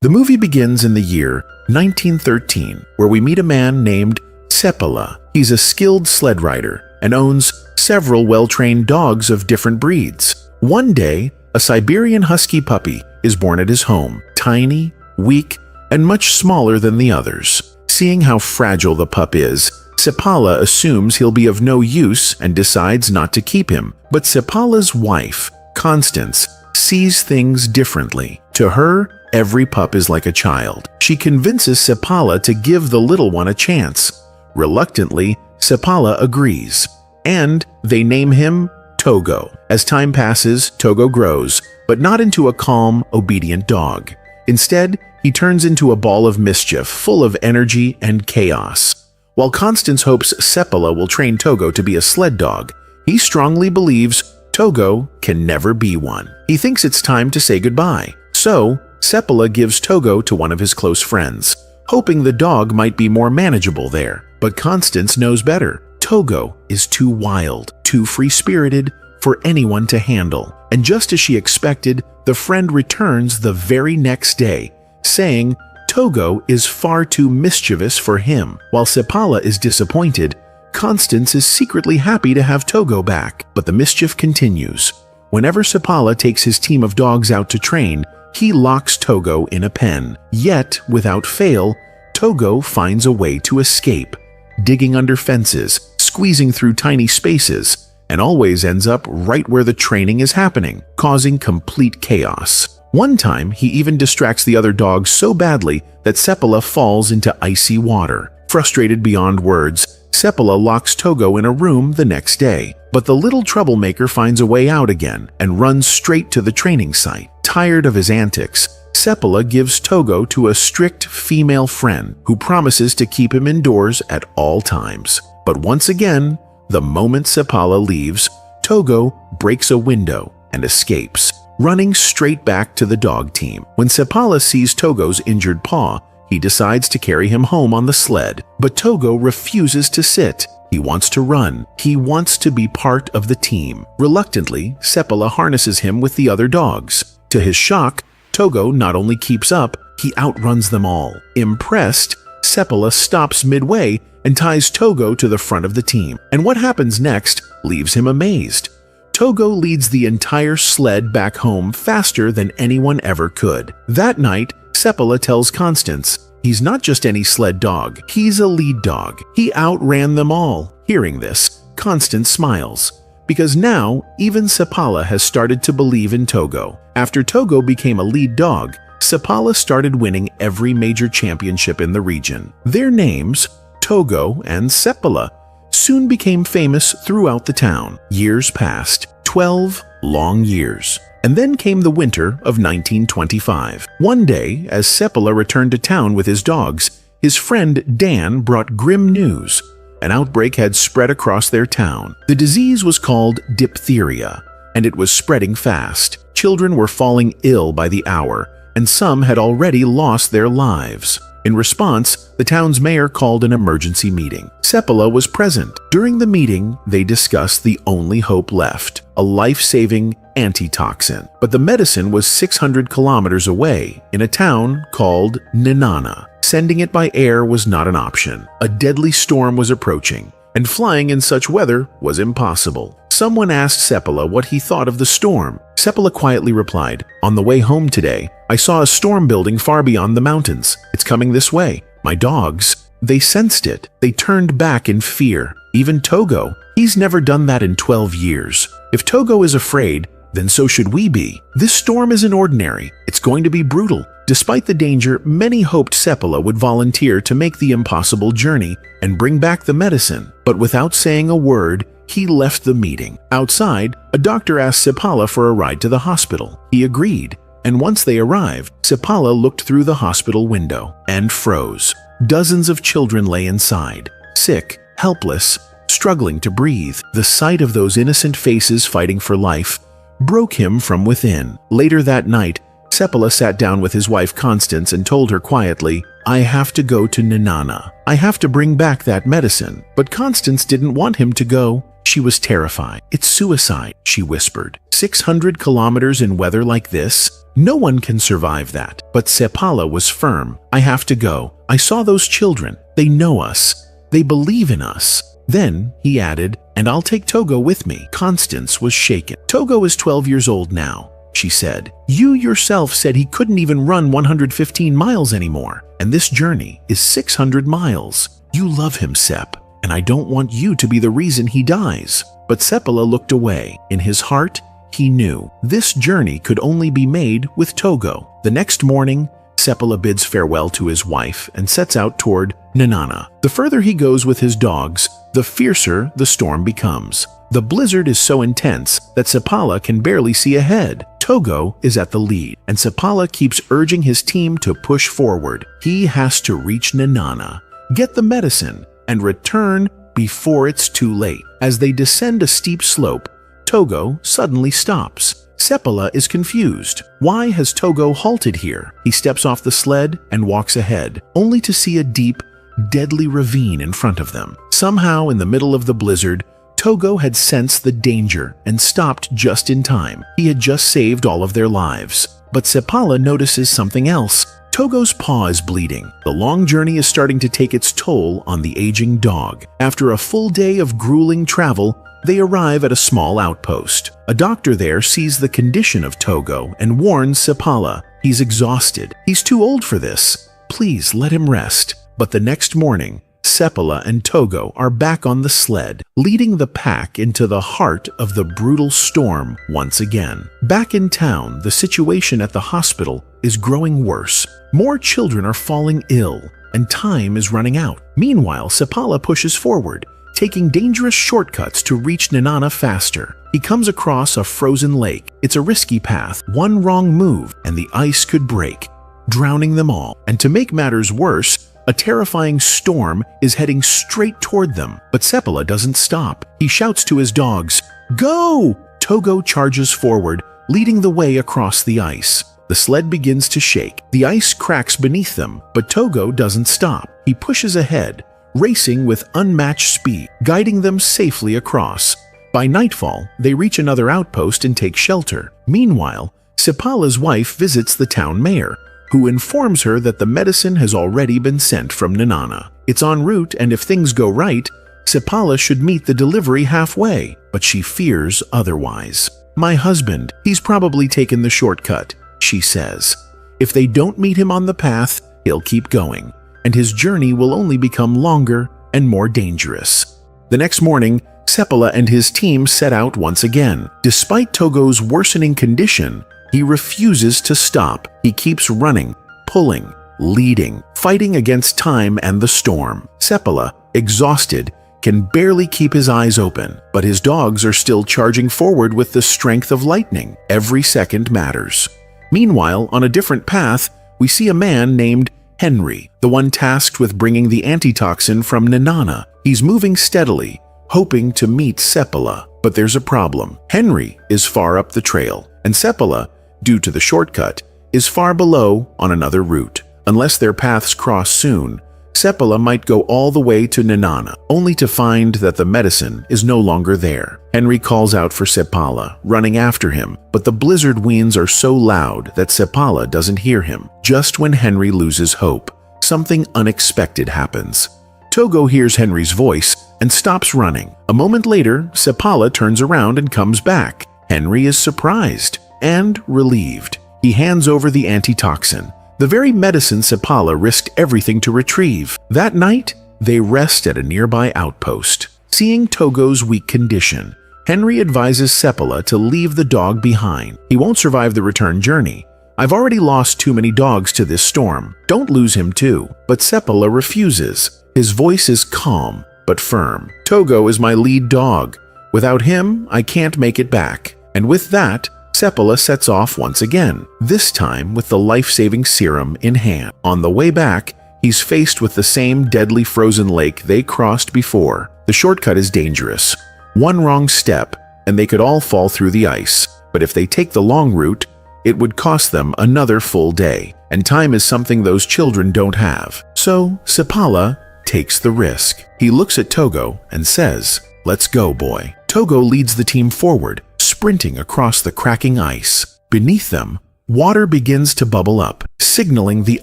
The movie begins in the year 1913, where we meet a man named Seppala. He's a skilled sled rider and owns several well-trained dogs of different breeds. One day, a Siberian Husky puppy is born at his home, tiny, weak, and much smaller than the others. Seeing how fragile the pup is, Seppala assumes he'll be of no use and decides not to keep him. But Seppala's wife, Constance, sees things differently. To her, every pup is like a child. She convinces Seppala to give the little one a chance. Reluctantly, Seppala agrees, and they name him Togo. As time passes, Togo grows, but not into a calm, obedient dog. Instead, he turns into a ball of mischief, full of energy and chaos. While Constance hopes Seppala will train Togo to be a sled dog, he strongly believes Togo can never be one. He thinks it's time to say goodbye. So, Seppala gives Togo to one of his close friends, hoping the dog might be more manageable there. But Constance knows better. Togo is too wild, too free-spirited for anyone to handle. And just as she expected, the friend returns the very next day, saying Togo is far too mischievous for him. While Seppala is disappointed, Constance is secretly happy to have Togo back. But the mischief continues. Whenever Seppala takes his team of dogs out to train, he locks Togo in a pen. Yet, without fail, Togo finds a way to escape, digging under fences, squeezing through tiny spaces, and always ends up right where the training is happening, causing complete chaos. One time, he even distracts the other dogs so badly that Seppala falls into icy water. Frustrated beyond words, Seppala locks Togo in a room the next day. But the little troublemaker finds a way out again and runs straight to the training site. Tired of his antics, Seppala gives Togo to a strict female friend who promises to keep him indoors at all times. But once again, the moment Seppala leaves, Togo breaks a window and escapes, running straight back to the dog team. When Seppala sees Togo's injured paw, he decides to carry him home on the sled. But Togo refuses to sit. He wants to run. He wants to be part of the team. Reluctantly, Seppala harnesses him with the other dogs. To his shock, Togo not only keeps up, he outruns them all. Impressed, Seppala stops midway and ties Togo to the front of the team. And what happens next leaves him amazed. Togo leads the entire sled back home faster than anyone ever could. That night, Seppala tells Constance he's not just any sled dog, he's a lead dog. He outran them all. Hearing this, Constance smiles, because now even Seppala has started to believe in Togo. After Togo became a lead dog, Seppala started winning every major championship in the region. Their names, Togo and Seppala, soon became famous throughout the town. Years passed, 12 long years. And then came the winter of 1925. One day, as Seppala returned to town with his dogs, his friend Dan brought grim news. An outbreak had spread across their town. The disease was called diphtheria, and it was spreading fast. Children were falling ill by the hour, and some had already lost their lives. In response, the town's mayor called an emergency meeting. Seppala was present. During the meeting, they discussed the only hope left, a life-saving antitoxin. But the medicine was 600 kilometers away in a town called Nenana. Sending it by air was not an option. A deadly storm was approaching, and flying in such weather was impossible. Someone asked Seppala what he thought of the storm. Seppala quietly replied, "On the way home today, I saw a storm building far beyond the mountains. It's coming this way." My dogs, they sensed it. They turned back in fear. Even Togo, he's never done that in 12 years. If Togo is afraid, then so should we be. This storm isn't ordinary. It's going to be brutal. Despite the danger, many hoped Seppala would volunteer to make the impossible journey and bring back the medicine. But without saying a word, he left the meeting. Outside, a doctor asked Seppala for a ride to the hospital. He agreed, and once they arrived, Seppala looked through the hospital window and froze. Dozens of children lay inside, sick, helpless, struggling to breathe. The sight of those innocent faces fighting for life broke him from within. Later that night, Seppala sat down with his wife Constance and told her quietly, "I have to go to Nenana. I have to bring back that medicine." But Constance didn't want him to go. She was terrified. "It's suicide," she whispered. 600 kilometers in weather like this? No one can survive that. But Sepala was firm. "I have to go. I saw those children. They know us. They believe in us." Then he added, "And I'll take Togo with me." Constance was shaken. "Togo is 12 years old now," she said. "You yourself said he couldn't even run 115 miles anymore. And this journey is 600 miles. You love him, Sep, and I don't want you to be the reason he dies." But Sepala looked away. In his heart, he knew this journey could only be made with Togo. The next morning, Sepala bids farewell to his wife and sets out toward Nenana. The further he goes with his dogs, the fiercer the storm becomes. The blizzard is so intense that Sepala can barely see ahead. Togo is at the lead, and Sepala keeps urging his team to push forward. He has to reach Nenana, get the medicine, and return before it's too late. As they descend a steep slope, Togo suddenly stops. Sepala is confused. Why has Togo halted here? He steps off the sled and walks ahead, only to see a deep, deadly ravine in front of them. Somehow, in the middle of the blizzard, Togo had sensed the danger and stopped just in time. He had just saved all of their lives. But Sepala notices something else. Togo's paw is bleeding. The long journey is starting to take its toll on the aging dog. After a full day of grueling travel, they arrive at a small outpost. A doctor there sees the condition of Togo and warns Sepala. He's exhausted. He's too old for this. Please let him rest. But the next morning, Sepala and Togo are back on the sled, leading the pack into the heart of the brutal storm once again. Back in town, the situation at the hospital is growing worse. More children are falling ill, and time is running out. Meanwhile, Sepala pushes forward, taking dangerous shortcuts to reach Nenana faster. He comes across a frozen lake. It's a risky path. One wrong move, and the ice could break, drowning them all. And to make matters worse, a terrifying storm is heading straight toward them. But Sepala doesn't stop. He shouts to his dogs, "Go!" Togo charges forward, leading the way across the ice. The sled begins to shake. The ice cracks beneath them, but Togo doesn't stop. He pushes ahead, racing with unmatched speed, guiding them safely across. By nightfall, they reach another outpost and take shelter. Meanwhile, Sepala's wife visits the town mayor, who informs her that the medicine has already been sent from Nenana. It's en route, and if things go right, Sepala should meet the delivery halfway, but she fears otherwise. "My husband, he's probably taken the shortcut," she says. "If they don't meet him on the path, he'll keep going, and his journey will only become longer and more dangerous." The next morning, Sepala and his team set out once again. Despite Togo's worsening condition, he refuses to stop. He keeps running, pulling, leading, fighting against time and the storm. Sepala, exhausted, can barely keep his eyes open, but his dogs are still charging forward with the strength of lightning. Every second matters. Meanwhile, on a different path, we see a man named Henry, the one tasked with bringing the antitoxin from Nenana. He's moving steadily, hoping to meet Sepala. But there's a problem. Henry is far up the trail, and Sepala, due to the shortcut, is far below on another route. Unless their paths cross soon, Sepala might go all the way to Nenana, only to find that the medicine is no longer there. Henry calls out for Sepala, running after him, but the blizzard winds are so loud that Sepala doesn't hear him. Just when Henry loses hope, something unexpected happens. Togo hears Henry's voice and stops running. A moment later, Sepala turns around and comes back. Henry is surprised and relieved. He hands over the antitoxin, the very medicine Sepala risked everything to retrieve. That night, they rest at a nearby outpost. Seeing Togo's weak condition, Henry advises Sepala to leave the dog behind. He won't survive the return journey. "I've already lost too many dogs to this storm. Don't lose him too." But Sepala refuses. His voice is calm but firm. "Togo is my lead dog. Without him, I can't make it back." And with that, Sepala sets off once again, this time with the life-saving serum in hand. On the way back, he's faced with the same deadly frozen lake they crossed before. The shortcut is dangerous. One wrong step, and they could all fall through the ice. But if they take the long route, it would cost them another full day, and time is something those children don't have. So Sepala takes the risk. He looks at Togo and says, Let's go, boy. Togo leads the team forward, sprinting across the cracking ice. Beneath them, water begins to bubble up, signaling the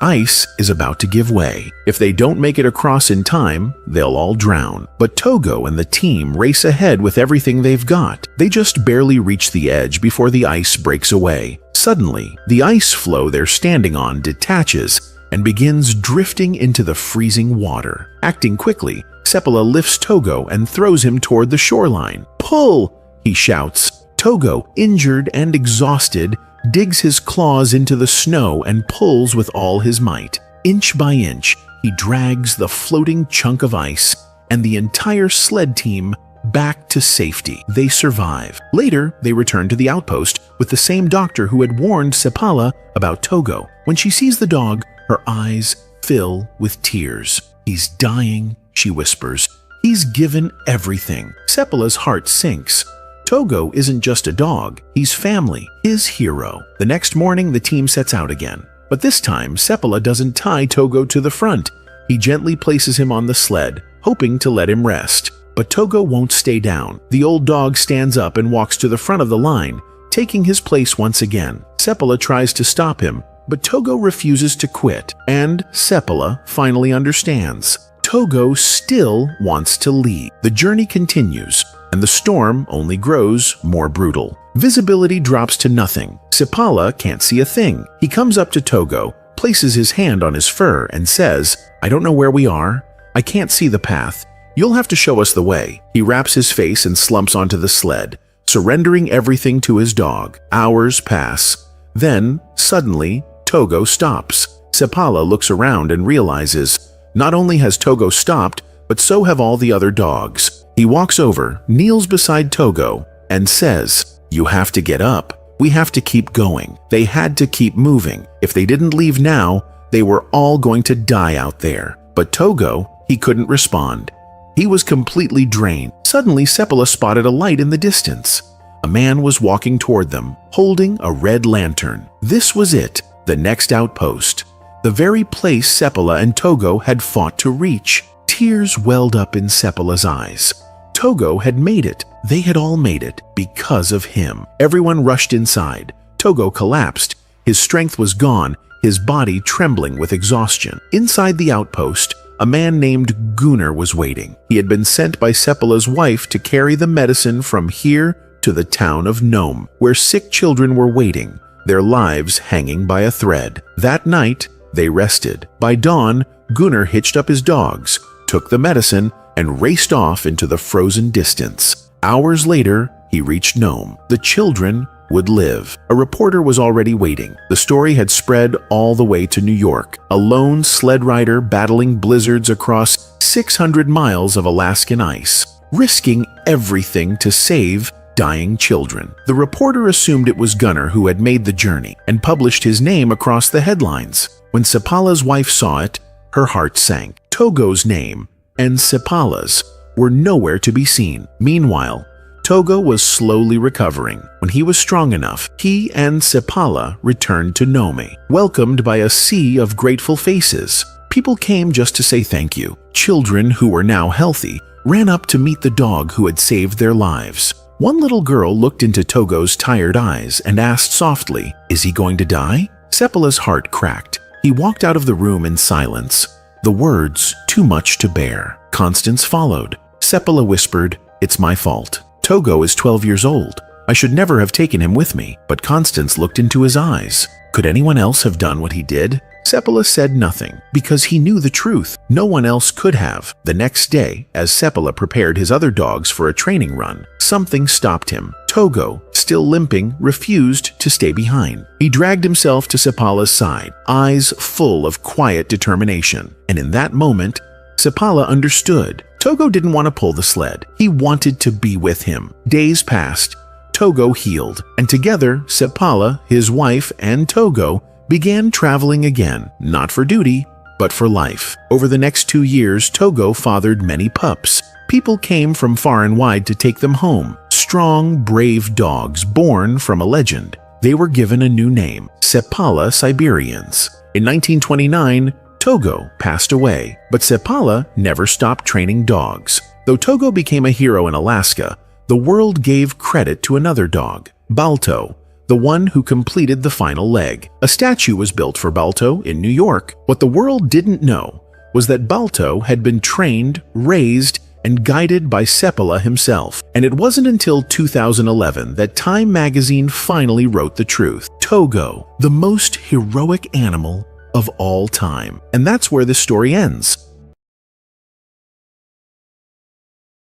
ice is about to give way. If they don't make it across in time, they'll all drown. But Togo and the team race ahead with everything they've got. They just barely reach the edge before the ice breaks away. Suddenly, the ice floe they're standing on detaches and begins drifting into the freezing water. Acting quickly, Seppala lifts Togo and throws him toward the shoreline. "Pull!" he shouts. Togo, injured and exhausted, digs his claws into the snow and pulls with all his might. Inch by inch, he drags the floating chunk of ice and the entire sled team back to safety. They survive. Later, they return to the outpost with the same doctor who had warned Seppala about Togo. When she sees the dog, her eyes fill with tears. "He's dying," she whispers. "He's given everything." Seppala's heart sinks. Togo isn't just a dog, he's family, his hero. The next morning, the team sets out again. But this time, Seppala doesn't tie Togo to the front. He gently places him on the sled, hoping to let him rest. But Togo won't stay down. The old dog stands up and walks to the front of the line, taking his place once again. Seppala tries to stop him, but Togo refuses to quit, and Seppala finally understands. Togo still wants to lead. The journey continues, and the storm only grows more brutal. Visibility drops to nothing. Seppala can't see a thing. He comes up to Togo, places his hand on his fur, and says, "I don't know where we are. I can't see the path. You'll have to show us the way." He wraps his face and slumps onto the sled, surrendering everything to his dog. Hours pass. Then, suddenly, Togo stops. Seppala looks around and realizes not only has Togo stopped, but so have all the other dogs. He walks over, kneels beside Togo, and says, "You have to get up. We have to keep going." They had to keep moving. If they didn't leave now, they were all going to die out there. But Togo, he couldn't respond. He was completely drained. Suddenly, Seppala spotted a light in the distance. A man was walking toward them, holding a red lantern. This was it, the next outpost. The very place Seppala and Togo had fought to reach. Tears welled up in Seppala's eyes. Togo had made it. They had all made it because of him. Everyone rushed inside. Togo collapsed. His strength was gone, his body trembling with exhaustion. Inside the outpost, a man named Gunnar was waiting. He had been sent by Seppala's wife to carry the medicine from here to the town of Nome, where sick children were waiting, their lives hanging by a thread. That night, they rested. By dawn, Gunnar hitched up his dogs, took the medicine, and raced off into the frozen distance. Hours later, he reached Nome. The children would live. A reporter was already waiting. The story had spread all the way to New York. A lone sled rider battling blizzards across 600 miles of Alaskan ice, risking everything to save dying children. The reporter assumed it was Gunnar who had made the journey and published his name across the headlines. When Seppala's wife saw it, her heart sank. Togo's name and Seppala's were nowhere to be seen. Meanwhile, Togo was slowly recovering. When he was strong enough, he and Seppala returned to Nome, welcomed by a sea of grateful faces. People came just to say thank you. Children who were now healthy ran up to meet the dog who had saved their lives. One little girl looked into Togo's tired eyes and asked softly, "Is he going to die?" Seppala's heart cracked. He walked out of the room in silence, the words too much to bear. Constance followed. Seppala whispered, "It's my fault. Togo is 12 years old. I should never have taken him with me." But Constance looked into his eyes. Could anyone else have done what he did? Seppala said nothing, because he knew the truth. No one else could have. The next day, as Seppala prepared his other dogs for a training run, something stopped him. Togo, still limping, refused to stay behind. He dragged himself to Seppala's side, eyes full of quiet determination. And in that moment, Seppala understood. Togo didn't want to pull the sled. He wanted to be with him. Days passed. Togo healed, and together, Seppala, his wife, and Togo began traveling again, not for duty, but for life. Over the next 2 years, Togo fathered many pups. People came from far and wide to take them home. Strong, brave dogs born from a legend. They were given a new name, Seppala Siberians. In 1929, Togo passed away, but Seppala never stopped training dogs. Though Togo became a hero in Alaska, the world gave credit to another dog, Balto, the one who completed the final leg. A statue was built for Balto in New York. What the world didn't know was that Balto had been trained, raised, and guided by Seppala himself. And it wasn't until 2011 that Time magazine finally wrote the truth. Togo, the most heroic animal of all time. And that's where this story ends.